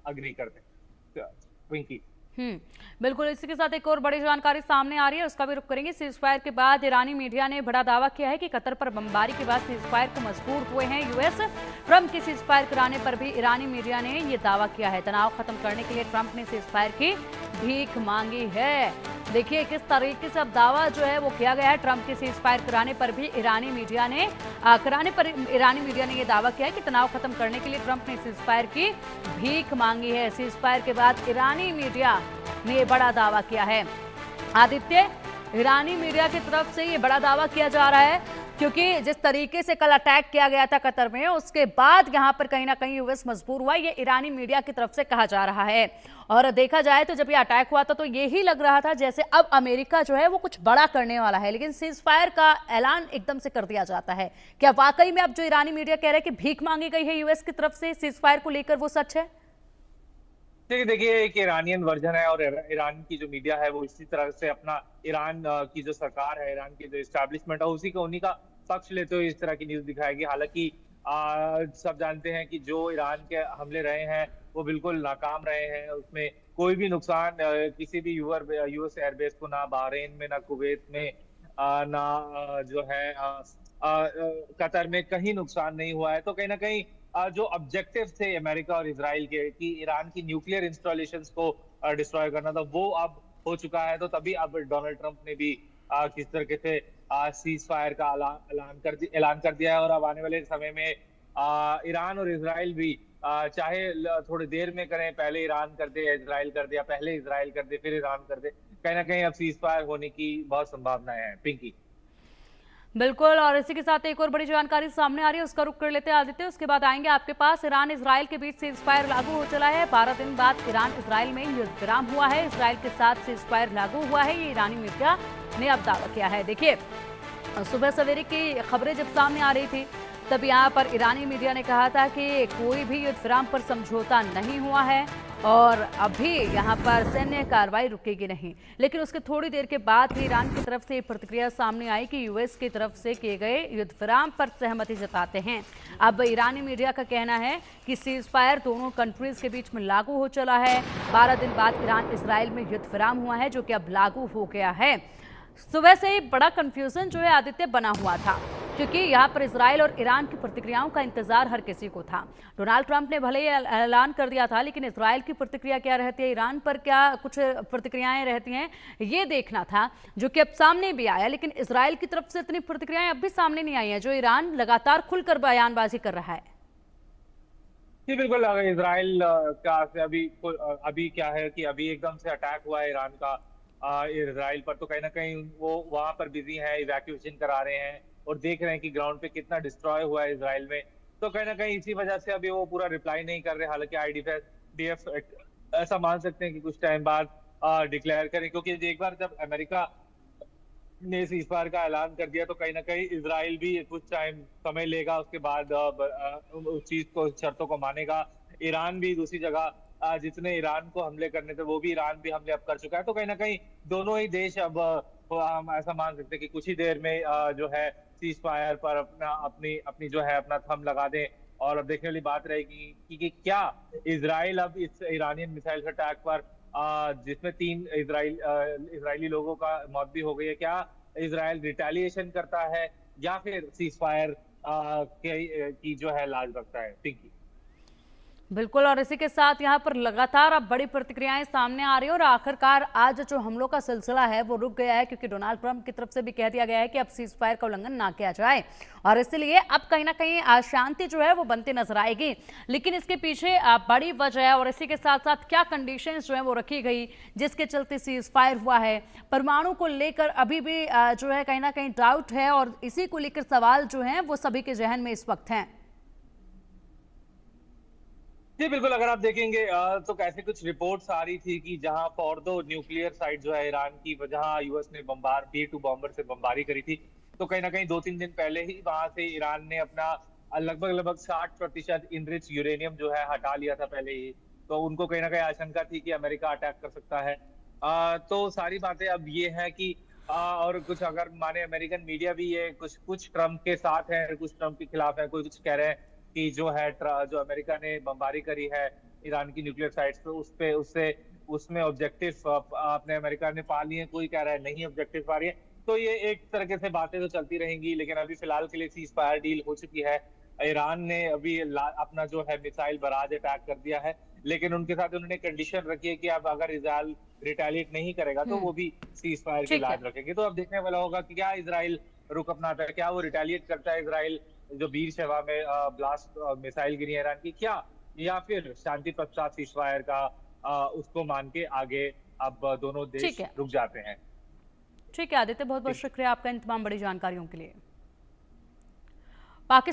Agree करते हैं। पिंकी। बिल्कुल। इसी के साथ एक और बड़ी जानकारी सामने आ रही है, उसका भी रुख करेंगे। सीज फायर के बाद ईरानी मीडिया ने बड़ा दावा किया है कि कतर पर बमबारी के बाद सीज फायर को मजबूर हुए हैं यूएस। ट्रंप की सीज फायर कराने पर भी ईरानी मीडिया ने यह दावा किया है। तनाव खत्म करने के लिए ट्रंप ने सीज फायर की भीख मांगी है। देखिए किस तरीके से अब दावा जो है वो किया गया है। ट्रंप के सीज फायर कराने पर ईरानी मीडिया ने यह दावा किया है कि तनाव खत्म करने के लिए ट्रंप ने सीज फायर की भीख मांगी है। सीज फायर के बाद ईरानी मीडिया ने बड़ा दावा किया है। आदित्य, ईरानी मीडिया की तरफ से ये बड़ा दावा किया जा रहा है क्योंकि जिस तरीके से कल अटैक किया गया था कतर में, उसके बाद यहां पर कहीं ना कहीं यूएस मजबूर हुआ, ये ईरानी मीडिया की तरफ से कहा जा रहा है। और देखा जाए तो जब ये अटैक हुआ था तो यही लग रहा था जैसे अब अमेरिका जो है वो कुछ बड़ा करने वाला है, लेकिन सीज फायर का ऐलान एकदम से कर दिया जाता है। क्या वाकई में अब जो ईरानी मीडिया कह रहे हैं कि भीख मांगी गई है यूएस की तरफ से सीज फायर को लेकर, वो सच है? देखिए एक ईरानियन वर्जन है और ईरान की जो मीडिया है वो इसी तरह से अपना ईरान की जो सरकार है, ईरान की जो इस्टेब्लिशमेंट है उन्हीं का पक्ष लेते हुए इस तरह की न्यूज दिखाएगी। हालांकि सब जानते हैं कि जो ईरान के हमले रहे हैं वो बिल्कुल नाकाम रहे हैं। उसमें कोई भी नुकसान किसी भी यूएस एयरबेस को, ना बहरीन में, ना कुवैत में, ना जो है कतर में कहीं नुकसान नहीं हुआ है। तो कहीं ना कहीं जो ऑब्जेक्टिव थे अमेरिका और इसराइल के कि ईरान की न्यूक्लियर इंस्टॉलेशंस को डिस्ट्रॉय करना था, वो अब हो चुका है। तो तभी अब डोनाल्ड ट्रंप ने भी किस तरीके से सीज फायर का ऐलान कर दिया है। और अब आने वाले समय में ईरान और इसराइल भी चाहे थोड़ी देर में करें, पहले ईरान कर दे या इसराइल कर दे, या पहले इसराइल कर दे फिर ईरान कर दे, कहीं ना कहीं अब सीज फायर होने की बहुत संभावनाएं हैं। पिंकी। बिल्कुल। और इसी के साथ एक और बड़ी जानकारी सामने आ रही है, उसका रुख कर लेते हैं आदित्य, उसके बाद आएंगे आपके पास। ईरान इसराइल के बीच सीज फायर लागू हो चला है। 12 दिन बाद ईरान इसराइल में युद्ध विराम हुआ है। इसराइल के साथ सीज फायर लागू हुआ है, ये ईरानी मीडिया ने अब दावा किया है। देखिए सुबह सवेरे की खबरें जब सामने आ रही थी तब यहाँ पर ईरानी मीडिया ने कहा था कि कोई भी युद्ध विराम पर समझौता नहीं हुआ है और अभी यहाँ पर सैन्य कार्रवाई रुकेगी नहीं। लेकिन उसके थोड़ी देर के बाद ही ईरान की तरफ से प्रतिक्रिया सामने आई कि यूएस की तरफ से किए गए युद्ध विराम पर सहमति जताते हैं। अब ईरानी मीडिया का कहना है कि सीज फायर दोनों कंट्रीज के बीच में लागू हो चला है। 12 दिन बाद ईरान इसराइल में युद्ध विराम हुआ है जो कि अब लागू हो गया है। सुबह से ही बड़ा कंफ्यूजन जो है आदित्य बना हुआ था क्योंकि यहाँ पर इजराइल और ईरान की प्रतिक्रियाओं का इंतजार हर किसी को था। डोनाल्ड ट्रंप ने भले ही ऐलान कर दिया था, लेकिन इजराइल की प्रतिक्रिया क्या रहती है, ईरान पर क्या कुछ प्रतिक्रियाएं रहती हैं, ये देखना था, जो कि अब सामने भी आया। लेकिन इजराइल की तरफ से इतनी प्रतिक्रियाएं अब भी सामने नहीं आई हैं, जो ईरान लगातार खुलकर बयानबाजी कर रहा है। जी बिल्कुल। अगर इसराइल का से अभी क्या है कि अभी एकदम से अटैक हुआ है ईरान का इसराइल पर, तो कहीं ना कहीं वो वहां पर बिजी हैं, इवैक्यूएशन करा रहे हैं और देख रहे हैं कि ग्राउंड पे कितना डिस्ट्रॉय हुआ है इसराइल में। तो कहीं ना कहीं इसी वजह से अभी वो पूरा रिप्लाई नहीं कर रहे। हालांकि आईडीएफ ऐसा मान सकते हैं कि कुछ टाइम बाद डिक्लेयर करें, क्योंकि एक बार जब अमेरिका ने सीज फायर का ऐलान कर दिया तो कहीं ना कहीं इसराइल भी कुछ टाइम समय लेगा, उसके बाद उस चीज को, शर्तों को मानेगा। ईरान भी दूसरी जगह जितने ईरान को हमले करने थे वो भी ईरान भी हमले अब कर चुका है। तो कहीं ना कहीं दोनों ही देश अब हम ऐसा मान सकते हैं कि कुछ ही देर में जो है सीज फायर पर अपनी अपनी जो है अपना थंब लगा दें। और अब देखने वाली बात रहेगी कि क्या इसराइल अब इस ईरानियन मिसाइल अटैक पर जिसमें 3 इजरायली लोगों का मौत भी हो गई है, क्या इसराइल रिटेलिएशन करता है या फिर सीज फायर की जो है लाज रखता है। पिंकी। बिल्कुल। और इसी के साथ यहाँ पर लगातार अब बड़ी प्रतिक्रियाएं सामने आ रही है और आखिरकार आज जो हमलों का सिलसिला है वो रुक गया है क्योंकि डोनाल्ड ट्रंप की तरफ से भी कह दिया गया है कि अब सीज फायर का उल्लंघन ना किया जाए और इसलिए अब कहीं ना कहीं अशांति जो है वो बनती नजर आएगी। लेकिन इसके पीछे बड़ी वजह है और इसी के साथ साथ क्या कंडीशंस जो है वो रखी गई जिसके चलते सीज फायर हुआ है। परमाणु को लेकर अभी भी जो है कहीं ना कहीं डाउट है और इसी को लेकर सवाल जो है वो सभी के जहन में इस वक्त हैं। जी बिल्कुल। अगर आप देखेंगे तो कैसे कुछ रिपोर्ट्स आ रही थी कि जहां फॉर्दो न्यूक्लियर साइट जो है ईरान की, जहां यूएस ने B-2 बॉम्बर से बमबारी करी थी, तो कहीं ना कहीं 2-3 दिन पहले ही वहां से ईरान ने अपना लगभग लगभग 60% इनरिच यूरेनियम जो है हटा लिया था पहले ही। तो उनको कहीं ना कहीं आशंका थी कि अमेरिका अटैक कर सकता है। तो सारी बातें अब ये है कि और कुछ अगर माने अमेरिकन मीडिया भी ये कुछ कुछ ट्रम्प के साथ है, कुछ ट्रम्प के खिलाफ है। कोई कुछ कह रहे हैं कि जो है जो अमेरिका ने बमबारी करी है ईरान की न्यूक्लियर साइट्स पे, उस पे उससे उसमें ऑब्जेक्टिव अपने अमेरिका ने पा लिए हैं, कोई कह रहा है नहीं ऑब्जेक्टिव पा रही है। तो ये एक तरीके से बातें तो चलती रहेंगी, लेकिन अभी फिलहाल के लिए सीज फायर डील हो चुकी है। ईरान ने अभी अपना जो है मिसाइल बराज अटैक कर दिया है, लेकिन उनके साथ उन्होंने कंडीशन रखी है कि अब अगर इजराइल रिटेलिएट नहीं करेगा तो हम्म। वो भी सीज फायर की ठीक है। लाज रखेंगे। तो अब देखने वाला होगा कि क्या इजराइल रुख अपनाता है, क्या वो रिटेलिएट करता है इजराइल, जो बीर शेवा में ब्लास्ट मिसाइल गिरी है ईरान की, क्या या फिर शांति पश्चात सीज फायर का उसको मान के आगे अब दोनों ठीक देश है। रुक जाते हैं। ठीक है आदित्य, बहुत बहुत ठीक। शुक्रिया आपका इन तमाम बड़ी जानकारियों के लिए।